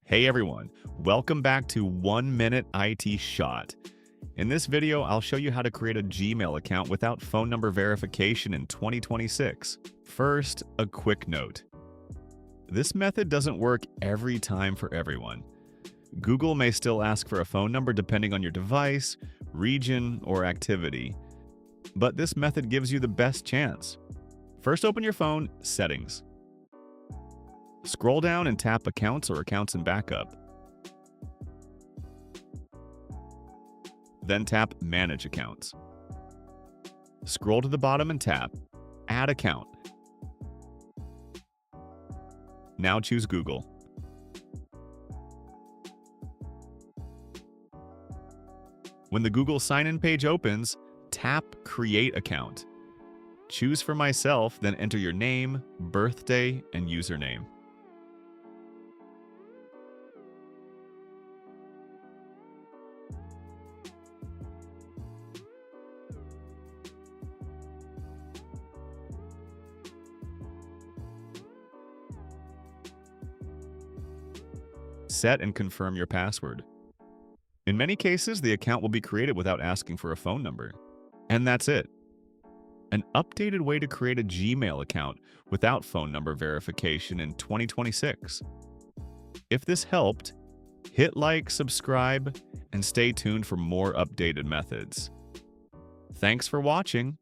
Hey everyone, welcome back to 1 Minute IT Shot. In this video, I'll show you how to create a Gmail account without phone number verification in 2026. First, a quick note. This method doesn't work every time for everyone. Google may still ask for a phone number depending on your device, region, or activity. But this method gives you the best chance. First, open your phone, Settings. Scroll down and tap Accounts or Accounts and Backup. Then tap Manage Accounts. Scroll to the bottom and tap Add Account. Now choose Google. When the Google sign-in page opens, tap Create Account. Choose for myself, then enter your name, birthday, and username. Set and confirm your password. In many cases, the account will be created without asking for a phone number. And that's it. An updated way to create a Gmail account without phone number verification in 2026. If this helped, hit like, subscribe, and stay tuned for more updated methods. Thanks for watching.